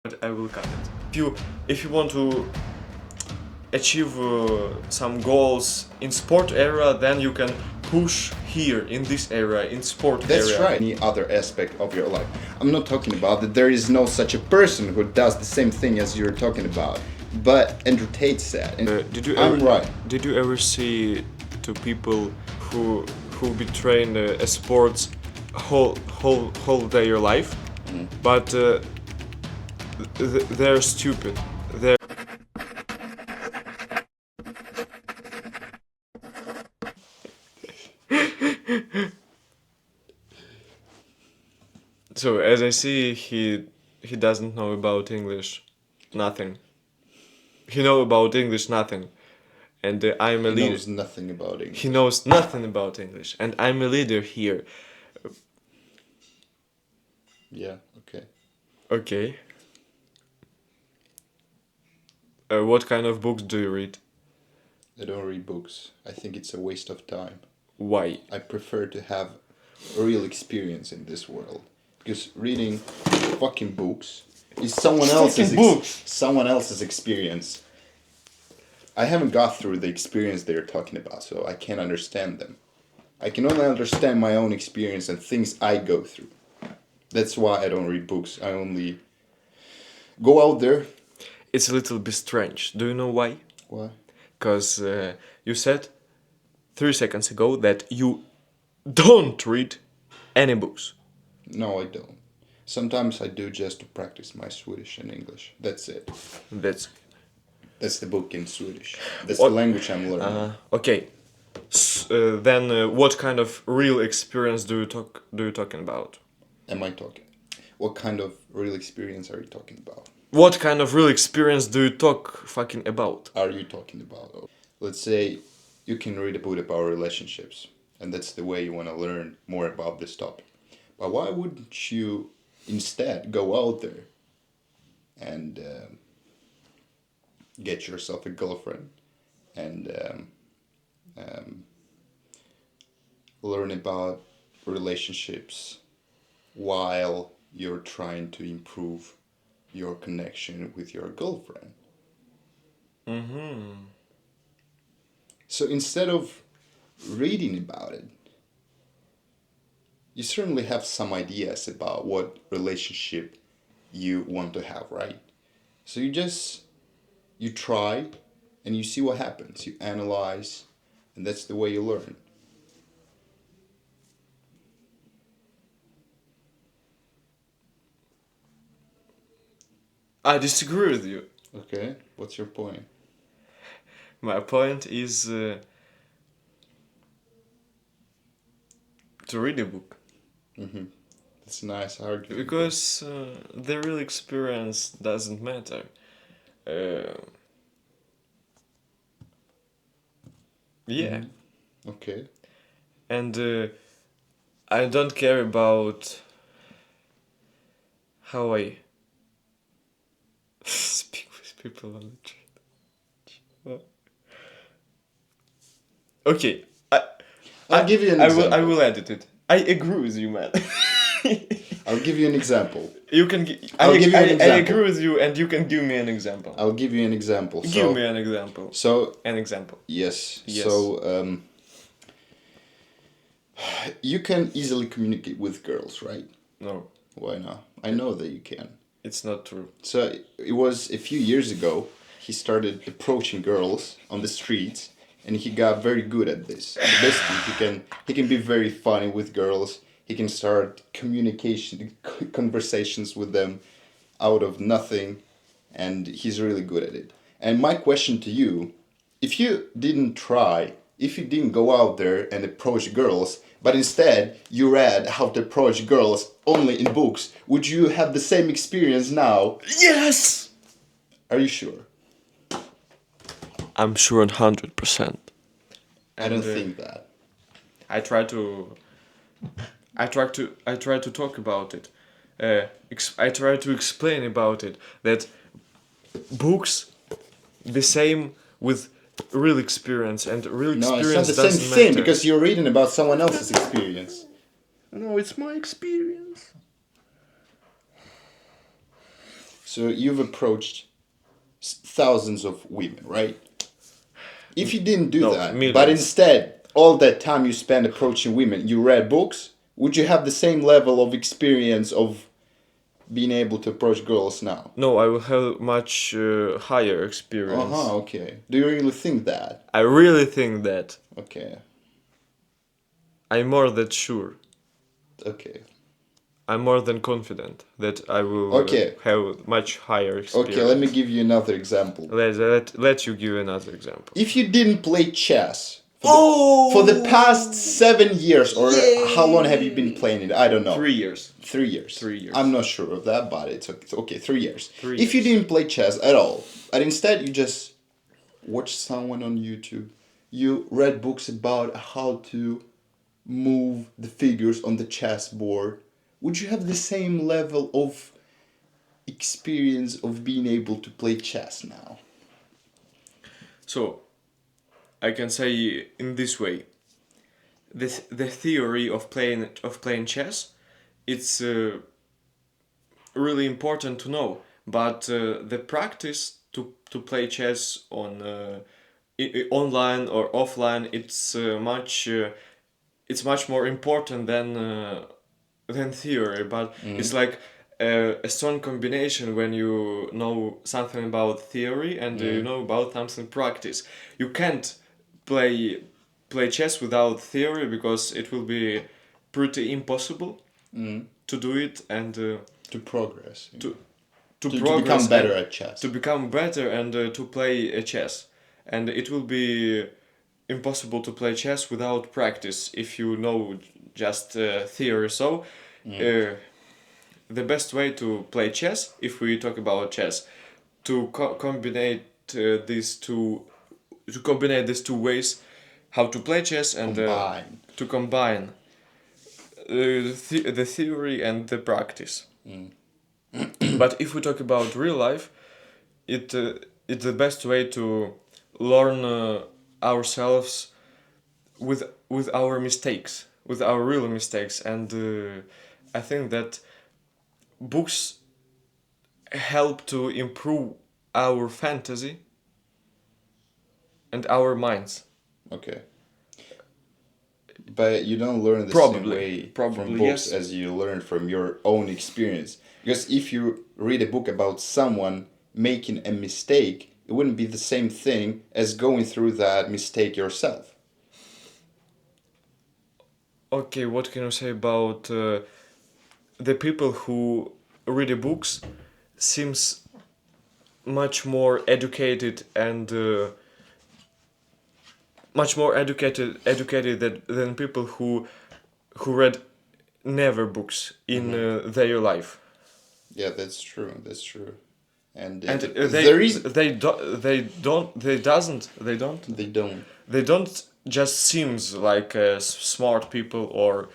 but I will cut it. If you want to achieve some goals in sport area, then you can push here in this area, in sport That's area. right. Any other aspect of your life. I'm not talking about that there is no such a person who does the same thing as you're talking about. But Andrew Tate said, and I'm right. Did you ever see two people who be trained a sports whole their life, but they're stupid. They're So as I see, he doesn't know about English, nothing. He know about English nothing, and I'm a He leader. knows nothing about English. He knows nothing about English, and I'm a leader here. Yeah, okay. Okay. What kind of books do you read? I don't read books. I think it's a waste of time. Why? I prefer to have a real experience in this world. Because reading fucking books is someone else's experience. I haven't got through the experience they're talking about, so I can't understand them. I can only understand my own experience and things I go through. That's why I don't read books. I only go out there. It's a little bit strange. Do you know why? Why? Because you said 3 seconds ago that you don't read any books. No, I don't. Sometimes I do just to practice my Swedish and English. That's it. That's the book in Swedish. That's the language I'm learning. Okay. Then what kind of real experience do you talking about? Am I talking? What kind of real experience are you talking about? What kind of real experience do you talk fucking about? Are you talking about? Let's say you can read a book about relationships, and that's the way you want to learn more about this topic. But why wouldn't you instead go out there and get yourself a girlfriend and learn about relationships while you're trying to improve your connection with your girlfriend? So instead of reading about it, you certainly have some ideas about what relationship you want to have, right? So you try and you see what happens. You analyze, and that's the way you learn. I disagree with you. Okay, what's your point? My point is to read a book. That's a nice argument. Because the real experience doesn't matter. Yeah. Okay. And I don't care about how I speak with people on the street. Okay. I'll give you an example. I will edit it. I agree with you, man. I'll give you an example. You can. I'll give you an I example. agree with you, and you can give me an example. I'll give you an example. Give me an example. So An example. yes. Yes. So you can easily communicate with girls, right? No, Why not? I know that you can. it's not true. So it was a few years ago. He started approaching girls on the streets, and he got very good at this. Basically, he can be very funny with girls. He can start conversations with them out of nothing, and he's really good at it. And my question to you, if you didn't go out there and approach girls, but instead you read how to approach girls only in books, would you have the same experience now? Yes. Are you sure? I'm sure 100%. I don't think that. I try to talk about it. I try to explain about it that books the same with real experience, and real No, experience it's not the doesn't same thing matter. because you're reading about someone else's experience. No, it's my experience. So you've approached thousands of women, right? If you didn't do No, that, but millions. instead, all that time you spent approaching women, you read books, would you have the same level of experience of being able to approach girls now? No, I will have much higher experience. Uh-huh, okay. Do you really think that? I really think that. Okay, I'm more than sure. okay. I'm more than confident that I will Okay. have much higher experience. Okay, let me give you another example. Let you give another example. If you didn't play chess Oh! for the past 7 years, or how long have you been playing it? I don't know. 3 years. 3 years. 3 years. I'm not sure of that, but it's okay. 3 years. 3 If you years. didn't play chess at all, and instead you just watched someone on YouTube, you read books about how to move the figures on the chessboard, would you have the same level of experience of being able to play chess now? So, I can say in this way, the theory of playing chess, it's really important to know, but the practice to play chess on online or offline, it's much more important than theory, but it's like a strong combination when you know something about theory and you know about something practice. You can't play chess without theory because it will be pretty impossible to do it and To progress. to To progress become better and at chess. to become better and to play chess. And it will be impossible to play chess without practice if you know just theory. So the best way to play chess, if we talk about chess, to combine these two ways, how to play chess and Combine. to combine the theory and the practice. But if we talk about real life, it's the best way to learn ourselves with our mistakes, with our real mistakes, and I think that books help to improve our fantasy and our minds. Okay. But you don't learn the Probably. same way Probably, from books yes. as you learn from your own experience. Because if you read a book about someone making a mistake, it wouldn't be the same thing as going through that mistake yourself. Okay, what can you say about the people who read the books seems much more educated and much more educated than people who read never books in their life. Yeah, that's true. That's true. And, And there is they don't. they don't just seems like smart people or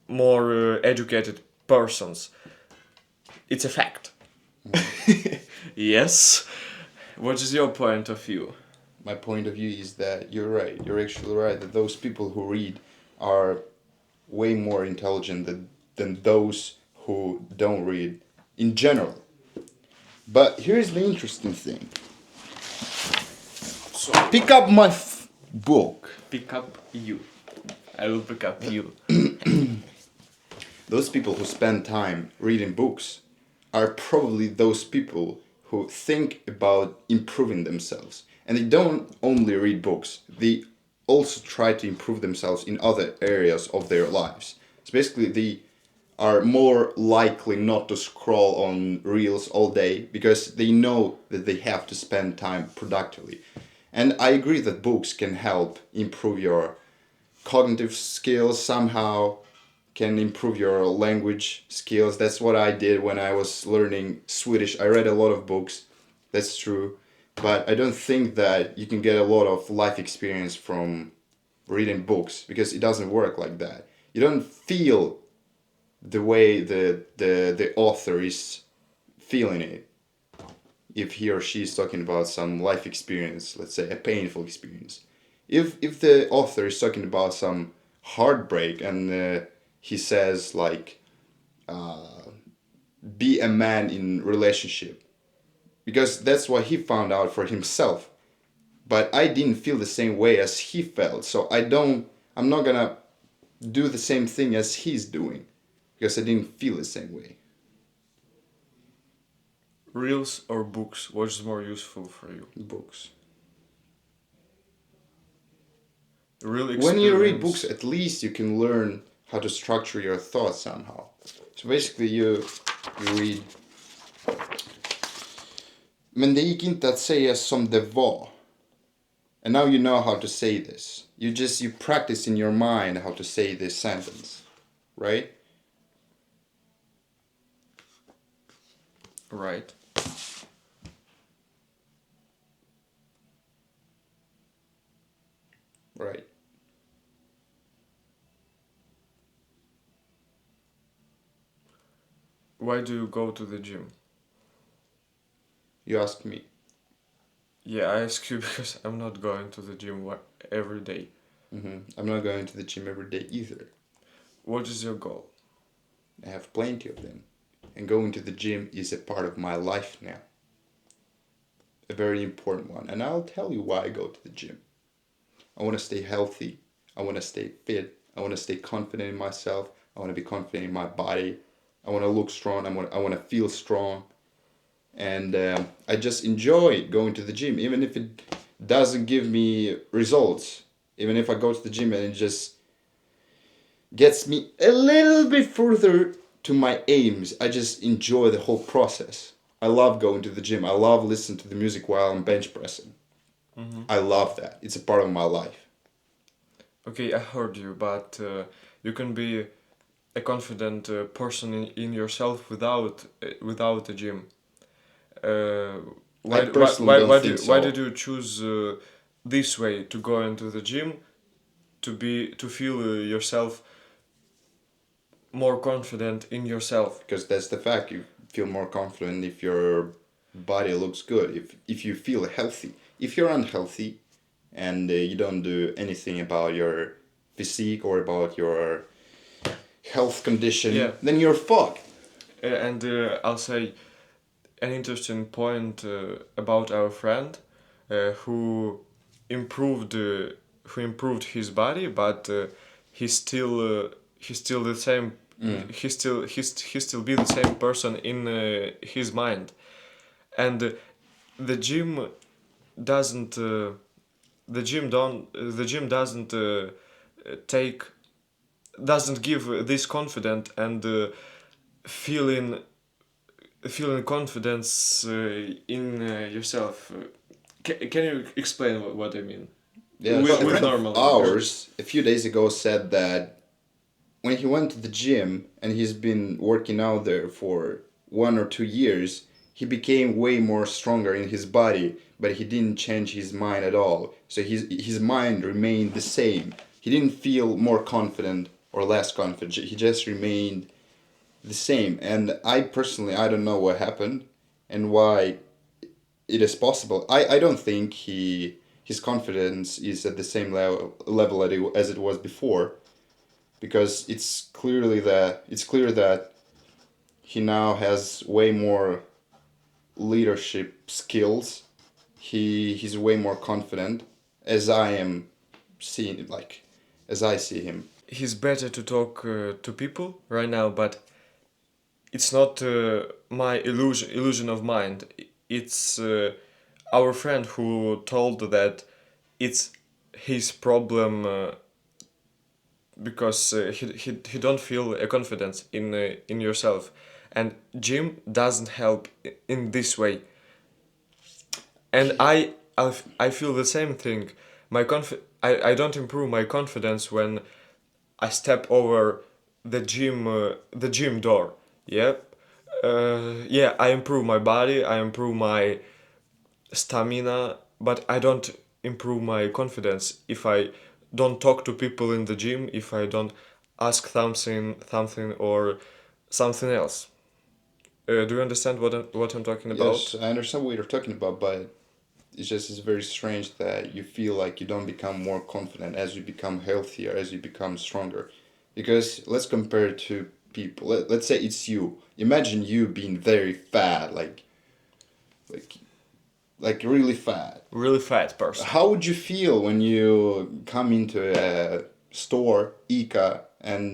more educated persons. It's a fact. Yes. What is your point of view? My point of view is that you're right. You're actually right that those people who read are way more intelligent than those who don't read in general. But here's the interesting thing. So Pick up my book. pick up you. I will pick up you. Those people who spend time reading books are probably those people who think about improving themselves. And they don't only read books, they also try to improve themselves in other areas of their lives. So basically, they are more likely not to scroll on reels all day because they know that they have to spend time productively. And I agree that books can help improve your cognitive skills somehow, can improve your language skills. That's what I did when I was learning Swedish. I read a lot of books, that's true. But I don't think that you can get a lot of life experience from reading books because it doesn't work like that. You don't feel the way the author is feeling it if he or she is talking about some life experience, let's say a painful experience. If the author is talking about some heartbreak and he says like be a man in relationship, because that's what he found out for himself. But I didn't feel the same way as he felt, so I'm not gonna do the same thing as he's doing, because I didn't feel the same way. Reels or books? What's more useful for you? Books. Real experience. When you read books, at least you can learn how to structure your thoughts somehow. So basically you read. Men det gick inte att säga som det var. And now you know how to say this. You practice in your mind how to say this sentence, right? Right. Right. Why do you go to the gym? You ask me. Yeah, I ask you because I'm not going to the gym every day. I'm not going to the gym every day either. What is your goal? I have plenty of them. And going to the gym is a part of my life now. A very important one. And I'll tell you why I go to the gym. I want to stay healthy. I want to stay fit. I want to stay confident in myself. I want to be confident in my body. I want to look strong. I want to feel strong. And I just enjoy going to the gym, even if it doesn't give me results. Even if I go to the gym and it just gets me a little bit further to my aims, I just enjoy the whole process. I love going to the gym. I love listening to the music while I'm bench pressing. I love that. It's a part of my life. Okay, I heard you, but you can be a confident person in yourself without a gym. Why, I personally don't think so. why did you choose this way to go into the gym to feel yourself more confident in yourself? Because that's the fact. You feel more confident if your body looks good, if you feel healthy. If you're unhealthy and you don't do anything about your physique or about your health condition, then you're fucked. And I'll say an interesting point about our friend who improved his body, but he's still the same. He still be the same person in his mind, and the gym doesn't take doesn't give this confidence and feeling confidence in yourself. Can you explain what I mean? Yeah, With a friend normal of ours a few days ago said that when he went to the gym and he's been working out there for 1 or 2 years, he became way more stronger in his body, but he didn't change his mind at all. So his mind remained the same. He didn't feel more confident or less confident. He just remained the same. And I personally, I don't know what happened and why it is possible. I don't think his confidence is at the same level as it was before, because it's clear that he now has way more leadership skills. He's way more confident, as I am seeing it, like as I see him. He's better to talk to people right now, but it's not my illusion of mind. It's our friend who told that it's his problem because he don't feel a confidence in yourself, and gym doesn't help in this way. And I feel the same thing. I don't improve my confidence when I step over the gym door. Yep. Yeah, I improve my body, I improve my stamina, but I don't improve my confidence if I don't talk to people in the gym, if I don't ask something or something else. Do you understand what I'm talking about? Yes, I understand what you're talking about, but it's very strange that you feel like you don't become more confident as you become healthier, as you become stronger. Because let's compare it to people. Let's say it's you. Imagine you being very fat, like like really fat. Really fat person. How would you feel when you come into a store, ICA, and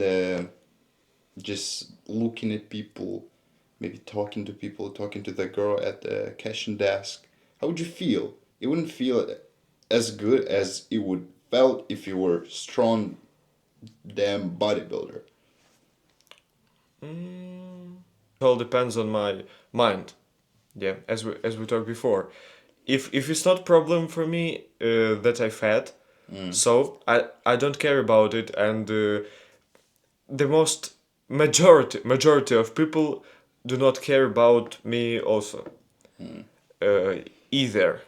just looking at people, maybe talking to people, talking to the girl at the cashing desk? How would you feel? It wouldn't feel as good as it would felt if you were strong, damn bodybuilder. It all depends on my mind. Yeah, as we talked before. If it's not problem for me that I fat, so I don't care about it, and the most majority of people do not care about me also. Either.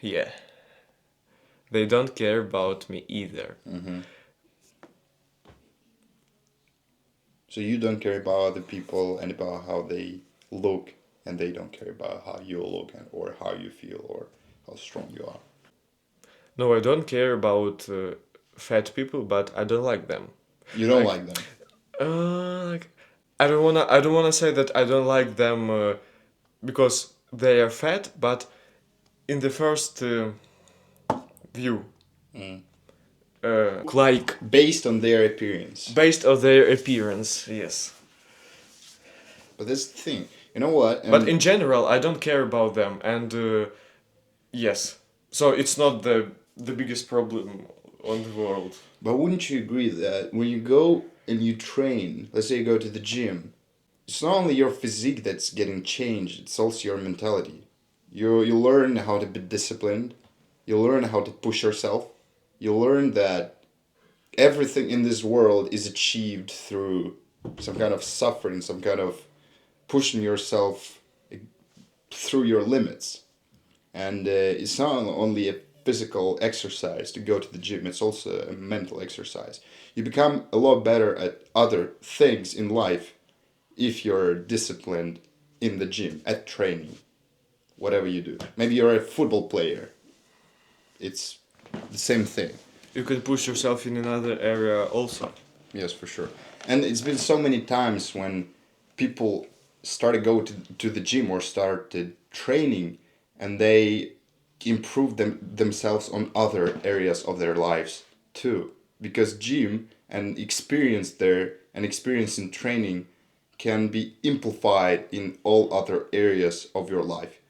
Yeah. They don't care about me either. So you don't care about other people and about how they look, and they don't care about how you look and or how you feel or how strong you are. No, I don't care about fat people, but I don't like them. You don't Like- like them. Like, I don't wanna say that I don't like them because they are fat, but in the first view, like Based on their appearance. based on their appearance, yes. But that's the thing. You know what? But in general, I don't care about them, and yes, so it's not the biggest problem on the world. But wouldn't you agree that when you go and you train, let's say you go to the gym, it's not only your physique that's getting changed, it's also your mentality. You learn how to be disciplined, you learn how to push yourself, you learn that everything in this world is achieved through some kind of suffering, some kind of pushing yourself through your limits. And it's not only a physical exercise to go to the gym, it's also a mental exercise. You become a lot better at other things in life if you're disciplined in the gym, at training, whatever you do. Maybe you're a football player. It's the same thing. You can push yourself in another area also. Yes, for sure. And it's been so many times when people started go to the gym or started training and they improved themselves on other areas of their lives too. Because gym and experience there and experience in training can be amplified in all other areas of your life.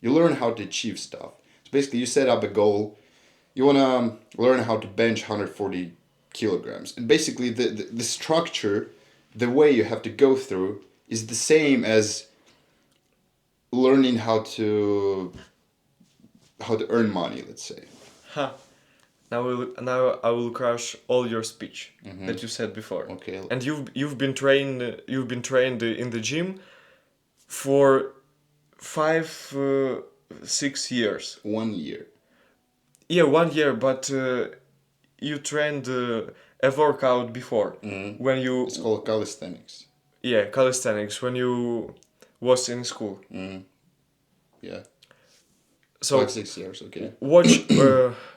You learn how to achieve stuff. So basically you set up a goal. You want to learn how to bench 140 kilograms. And basically the structure, the way you have to go through is the same as learning how to earn money, let's say. Ha. Now I will crush all your speech that you said before. Okay. And you've been trained in the gym for 5-6 years. 1 year. Yeah, 1 year, but you trained a workout before when you It's called calisthenics. calisthenics when you was in school. Yeah. So 5-6 years, okay.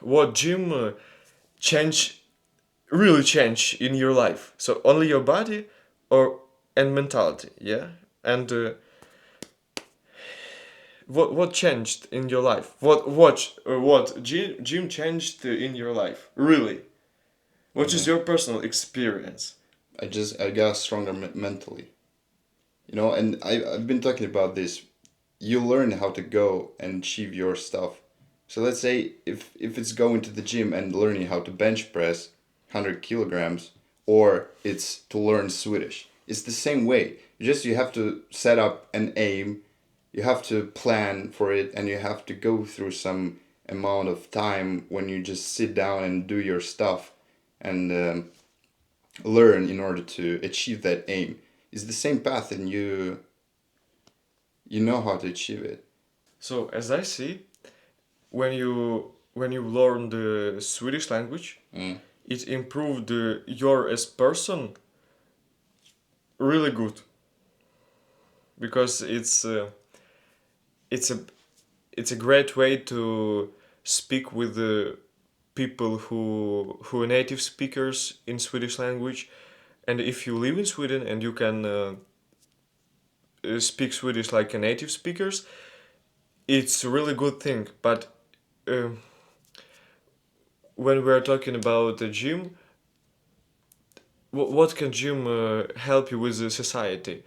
what gym really change in your life? So only your body and mentality, yeah? And what changed in your life? What gym changed in your life? Really? What is your personal experience? I got stronger mentally. You know, and I've been talking about this. You learn how to go and achieve your stuff. So let's say if it's going to the gym and learning how to bench press 100 kilograms, or it's to learn Swedish, it's the same way. You have to set up an aim, you have to plan for it, and you have to go through some amount of time when you just sit down and do your stuff and learn in order to achieve that aim. It's the same path, and you know how to achieve it. So as I see, when you learn the Swedish language, it improved your as person really good because it's a great way to speak with the people who are native speakers in Swedish language, And if you live in Sweden and you can speak Swedish like a native speakers, it's a really good thing. But uh, when we're talking about the gym, what can gym help you with the society?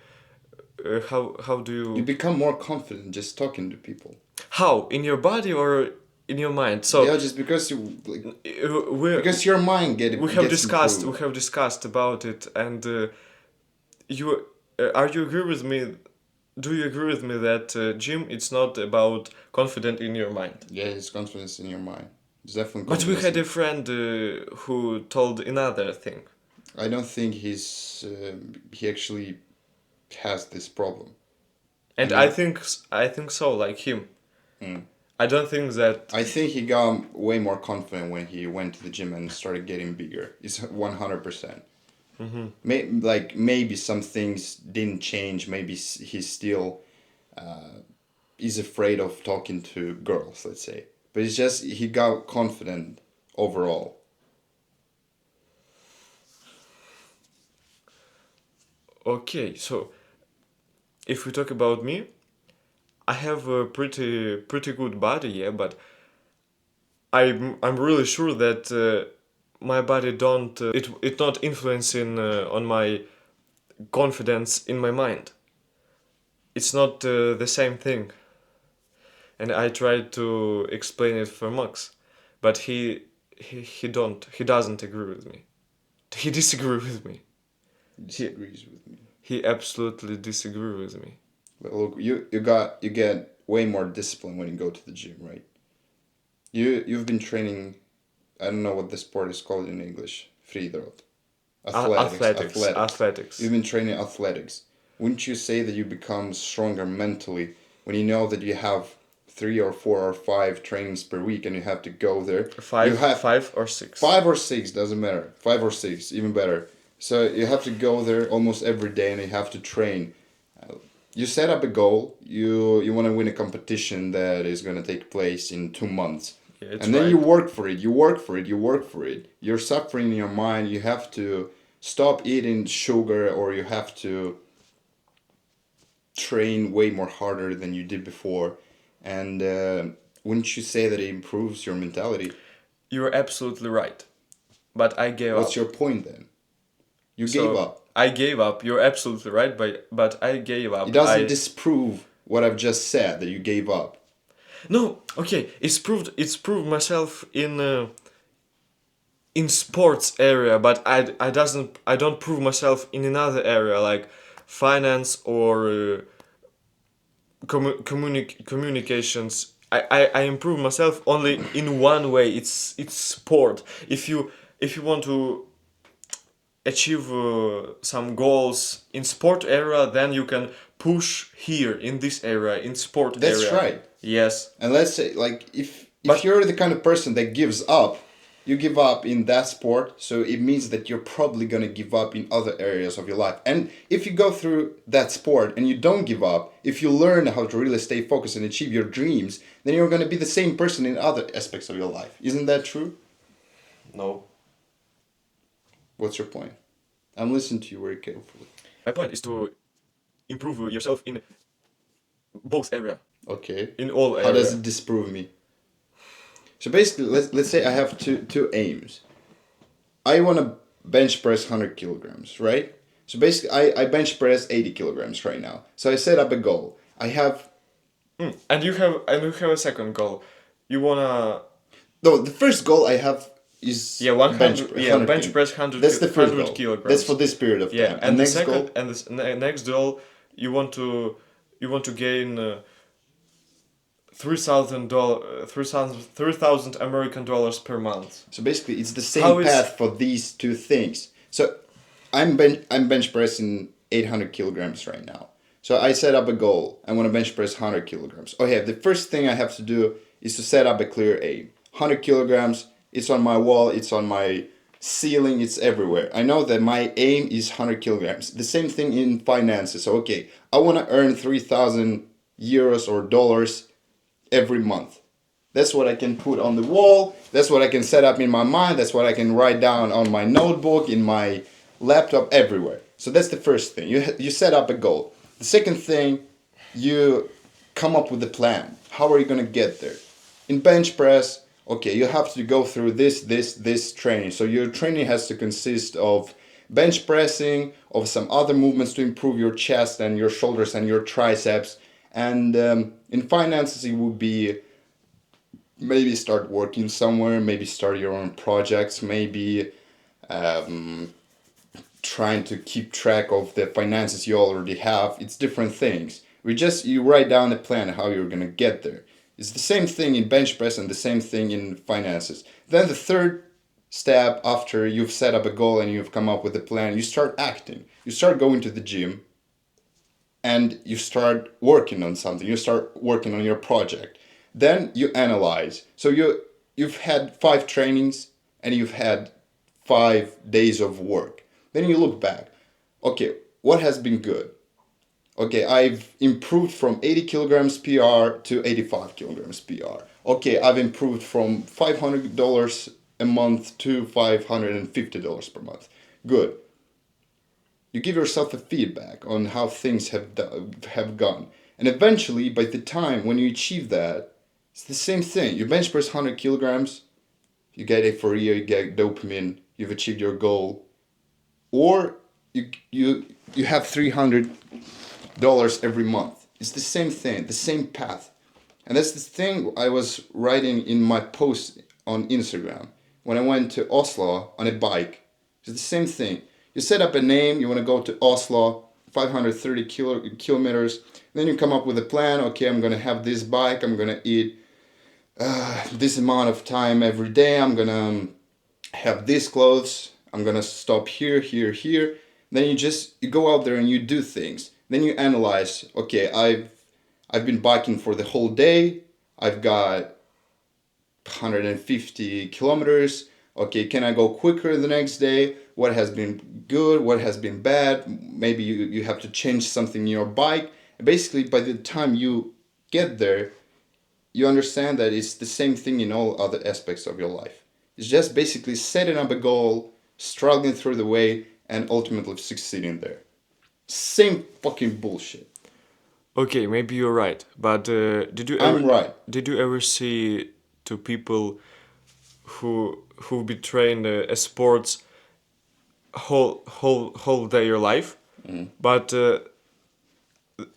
How do You you become more confident just talking to people. how in your body or in your mind? So Yeah, just because you like, we because your mind we have gets discussed improved. we have discussed about it, and you are you agree with me? Do you agree with me that gym it's not about confident in your mind? Yeah, it's confidence in your mind. It's definitely But we confidence. had a friend who told another thing, I don't think he actually has this problem. and I mean, I think so, like him. mm. I don't think that. I think he got way more confident when he went to the gym and started getting bigger. It's 100%. Like maybe some things didn't change. Maybe he still is afraid of talking to girls. Let's say, but it's just he got confident overall. Okay, so if we talk about me, I have a pretty good body, yeah, but I'm really sure that my body don't it not influencing on my confidence in my mind. It's not the same thing, and I tried to explain it for Max, but he doesn't agree with me. He disagree with me. He He disagrees with me. he absolutely disagree with me. But look, you get way more discipline when you go to the gym, right? You've been training. I don't know what the sport is called in English. Friidrott. Athletics. You've been training athletics. Wouldn't you say that you become stronger mentally when you know that you have 3 or 4 or 5 trainings per week and you have to go there? Five, You have 5 or 6. 5 or 6, doesn't matter. 5 or 6, even better. So you have to go there almost every day and you have to train. You set up a goal. You want to win a competition that is going to take place in 2 months. Yeah, it's And then right. you work for it. You work for it. You work for it. You're suffering in your mind. You have to stop eating sugar or you have to train way more harder than you did before. And wouldn't you say that it improves your mentality? You're absolutely right. But I gave What's up. your point then? You So gave up. I gave up. You're absolutely right, but I gave up. It doesn't I disprove what I've just said that you gave up. No, okay. It's proved myself in sports area, but I don't prove myself in another area like finance or communications. I improve myself only in one way. It's sport. If you want to achieve some goals in sport area, then you can push here in this area in sport That's area. right. Yes. And let's say, like, if But- you're the kind of person that gives up, you give up in that sport, so it means that you're probably gonna give up in other areas of your life. And if you go through that sport and you don't give up, if you learn how to really stay focused and achieve your dreams, then you're gonna be the same person in other aspects of your life. Isn't that true? No. What's your point? I'm listening to you very carefully. My point is to improve yourself in both area, Okay. in all area. How does it disprove me? So basically, let's say I have two aims. I want to bench press 100 kilograms, right? So basically, I bench press 80 kilograms right now. So I set up a goal. I have And you have a second goal. You wanna no. The first goal I have is bench press 100 That's the first 100 goal. kilograms. That's for this period of Yeah, time. and the next second goal, and the next goal you want to gain $3,000 American dollars per month. so basically, it's the How same is- path for these two things. So I'm bench pressing 800 kilograms right now. So I set up a goal. I want to bench press 100 kilograms. Okay, the first thing I have to do is to set up a clear aim. 100 kilograms, it's on my wall, it's on my ceiling, it's everywhere. I know that my aim is 100 kilograms. The same thing in finances. So, okay, I want to earn 3,000 euros or dollars every month. That's what I can put on the wall. That's what I can set up in my mind. That's what I can write down on my notebook, in my laptop everywhere. So that's the first thing. You set up a goal. The second thing, you come up with a plan. How are you gonna get there? In bench press, okay, you have to go through this training. So your training has to consist of bench pressing, of some other movements to improve your chest and your shoulders and your triceps. And in finances, it would be maybe start working somewhere, maybe start your own projects, maybe trying to keep track of the finances you already have. It's different things. You write down a plan how you're gonna get there. It's the same thing in bench press and the same thing in finances. Then the third step after you've set up a goal and you've come up with a plan, you start acting. You start going to the gym and you start working on something. You start working on your project. Then you analyze. So you've had 5 trainings and you've had 5 days of work. Then you look back. Okay, what has been good? Okay, I've improved from 80 kilograms PR to 85 kilograms PR. Okay, I've improved from $500 a month to $550 per month. Good. You give yourself a feedback on how things have gone. And eventually, by the time when you achieve that, it's the same thing. You bench press 100 kilograms, you get euphoria, you get dopamine, you've achieved your goal. Or you have $300 every month. It's the same thing, the same path. And that's the thing I was writing in my post on Instagram. When I went to Oslo on a bike, it's the same thing. You set up a name, you want to go to Oslo, 530 kilometers. Then you come up with a plan. Okay, I'm going to have this bike. I'm going to eat this amount of time every day. I'm going to have these clothes. I'm going to stop here, here, here. Then you go out there and you do things. Then you analyze, okay, I've been biking for the whole day. I've got 150 kilometers. Okay, can I go quicker the next day? What has been good? What has been bad? Maybe you have to change something in your bike. Basically, by the time you get there, you understand that it's the same thing in all other aspects of your life. It's just basically setting up a goal, struggling through the way, and ultimately succeeding there. Same fucking bullshit. Okay, maybe you're right, but I'm right. Did you ever see two people who be trained a sports whole their life, but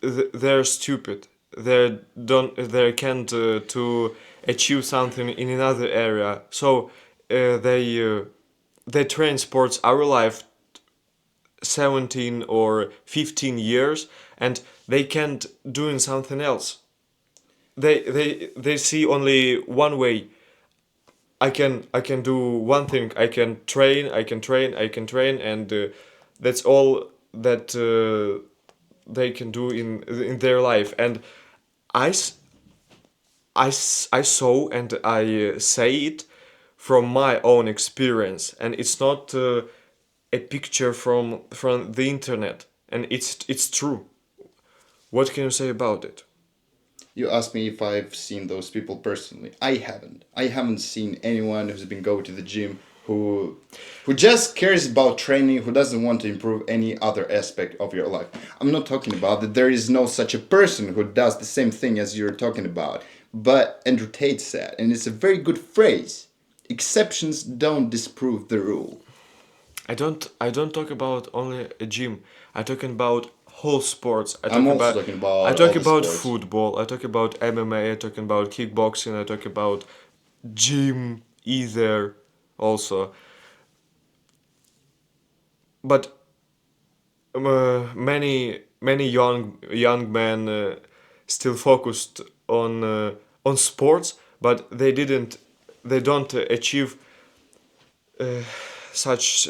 they're stupid. They can't to achieve something in another area. So they train sports our life 17 or 15 years, and they can't doing something else. They see only one way. I can do one thing. I can train, and that's all that they can do in their life. And I, s- I saw and I say it from my own experience, and it's not a picture from the internet, and it's true. What can you say about it? You asked me if I've seen those people personally. I haven't. I haven't seen anyone who's been going to the gym who just cares about training, who doesn't want to improve any other aspect of your life. I'm not talking about that there is no such a person who does the same thing as you're talking about. But Andrew Tate said, and it's a very good phrase, exceptions don't disprove the rule. I don't talk about only a gym. I talking about whole sports. I'm also talking I about talk all the about sports. football. I talk about MMA. I talk about kickboxing. I talk about gym either also. But many young men still focused on sports, but they don't achieve such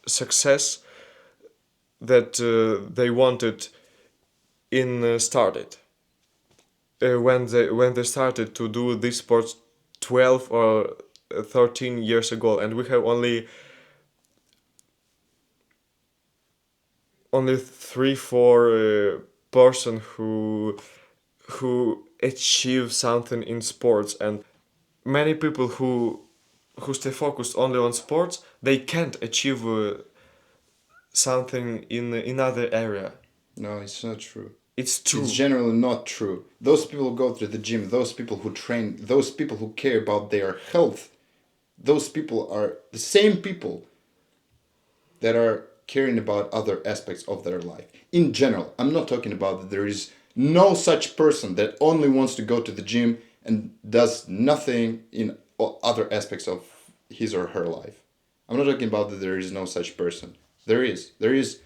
success that they wanted in started when they started to do this sports 12 or 13 years ago, and we have only 3 4 person who achieve something in sports. And many people who stay focused only on sports, they can't achieve something in another area. No, it's not true. It's true. It's generally not true. Those people who go to the gym, those people who train, those people who care about their health, those people are the same people that are caring about other aspects of their life. In general, I'm not talking about that there is no such person that only wants to go to the gym and does nothing in other aspects of his or her life. I'm not talking about that there is no such person. There is. There is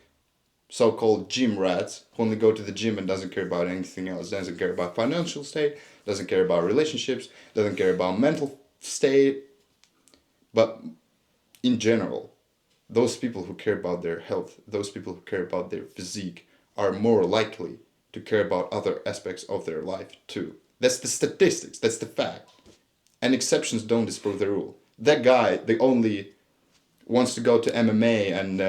so-called gym rats who only go to the gym and doesn't care about anything else, doesn't care about financial state, doesn't care about relationships, doesn't care about mental state. But in general, those people who care about their health, those people who care about their physique are more likely to care about other aspects of their life too. That's the statistics, that's the fact. And exceptions don't disprove the rule. That guy, the only wants to go to MMA and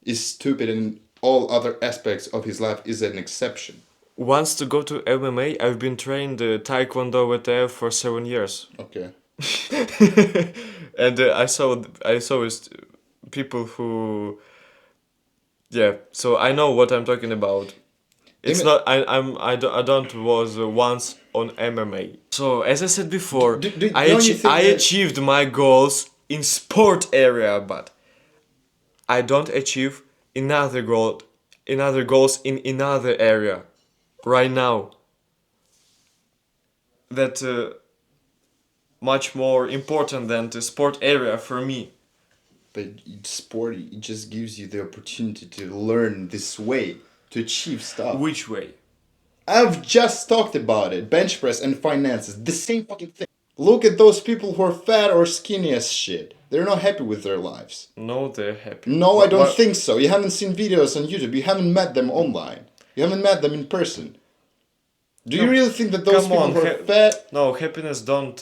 is stupid in all other aspects of his life is an exception. Wants to go to MMA. I've been trained Taekwondo WTF for 7 years. Okay. And I saw people who, yeah. So I know what I'm talking about. It's not. I don't was once on MMA. So as I said before, don't you think I that- achieved my goals in sport area, but I don't achieve another goals in another area right now. That much more important than the sport area for me. But sport, it just gives you the opportunity to learn this way, to achieve stuff. Which way? I've just talked about it. Bench press and finances, the same fucking thing. Look at those people who are fat or skinny as shit. They're not happy with their lives. No, they're happy. No, I don't think so. You haven't seen videos on YouTube. You haven't met them online. You haven't met them in person. Do you really think that those people who are fat... No, happiness don't...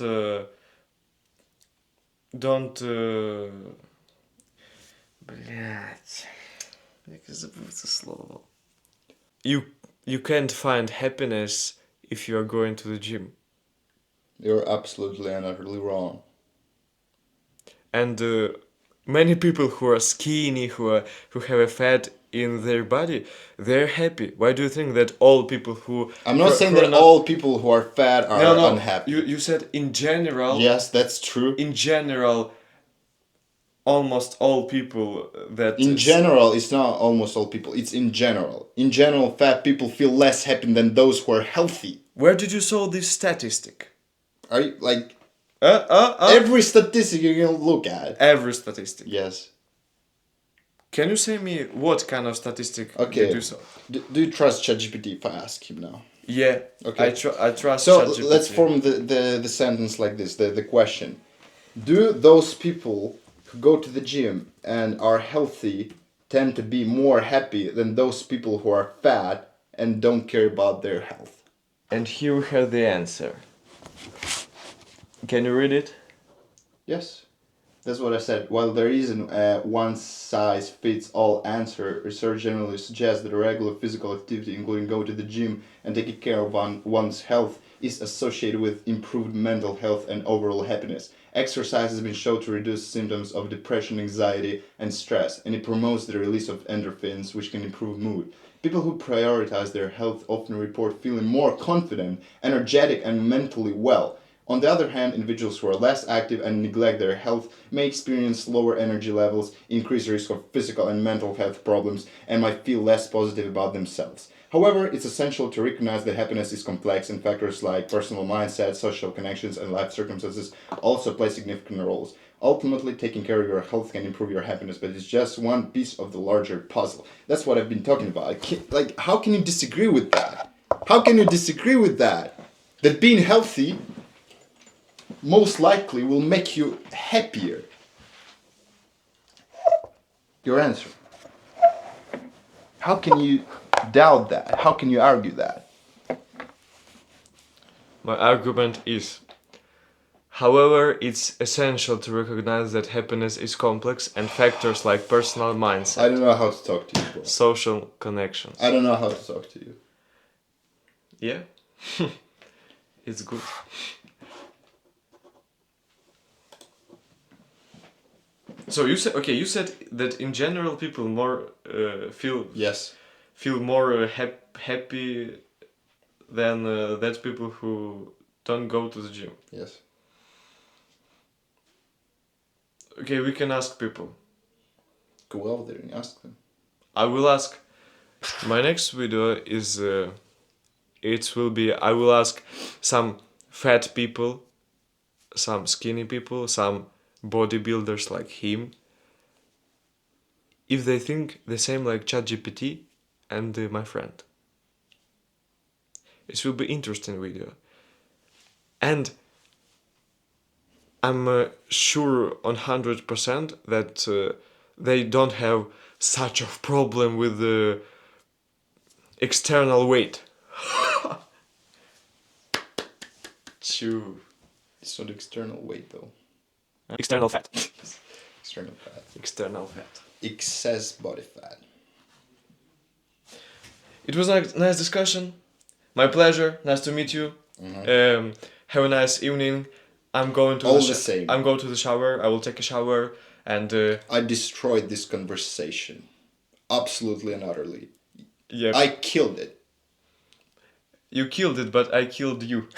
Блять. Як забув це слово. You can't find happiness if you are going to the gym. You're absolutely and utterly wrong. And many people who are skinny, who have a fat in their body, they're happy. Why do you think that all people who... I'm not saying that all people who are fat are unhappy. You said in general... Yes, that's true. In general, almost all people that... In general, it's not almost all people. It's in general. In general, fat people feel less happy than those who are healthy. Where did you saw this statistic? Are you, like... Every statistic you can look at. Every statistic. Yes. Can you say me what kind of statistic Okay. did you saw? Do you trust ChatGPT if I ask him now? Yeah. Okay. I trust So ChatGPT. let's form the sentence like this, the question. Do those people who go to the gym and are healthy tend to be more happy than those people who are fat and don't care about their health? And here we have the answer. Can you read it? Yes. That's what I said. While there isn't a one-size-fits-all answer, research generally suggests that a regular physical activity, including going to the gym and taking care of one's health, is associated with improved mental health and overall happiness. Exercise has been shown to reduce symptoms of depression, anxiety, and stress, and it promotes the release of endorphins, which can improve mood. People who prioritize their health often report feeling more confident, energetic, and mentally well. On the other hand, individuals who are less active and neglect their health may experience lower energy levels, increased risk of physical and mental health problems, and might feel less positive about themselves. However, it's essential to recognize that happiness is complex and factors like personal mindset, social connections, and life circumstances also play significant roles. Ultimately, taking care of your health can improve your happiness, but it's just one piece of the larger puzzle. That's what I've been talking about. How can you disagree with that? How can you disagree with that? That being healthy most likely will make you happier. Your answer. How can you doubt that? How can you argue that? My argument is, however, it's essential to recognize that happiness is complex and factors like personal mindset, I don't know how to talk to you, bro. social connections. I don't know how to talk to you. Yeah? It's good. So you said okay. You said that in general people more Yes. feel more happy than that people who don't go to the gym. Yes. Okay, we can ask people. Go out there and ask them. I will ask. My next video is it will be I will ask some fat people, some skinny people, some bodybuilders like him, if they think the same like ChatGPT and my friend. It will be interesting video. And I'm sure on 100% that they don't have such a problem with the external weight. Chew. It's not external weight though. External fat. External fat. External fat. Excess body fat. It was a nice discussion. My pleasure. Nice to meet you. Have a nice evening. I'm going to All the same. I'm going to the shower. I will take a shower and I destroyed this conversation. Absolutely and utterly. yeah. I killed it. You killed it, but I killed you.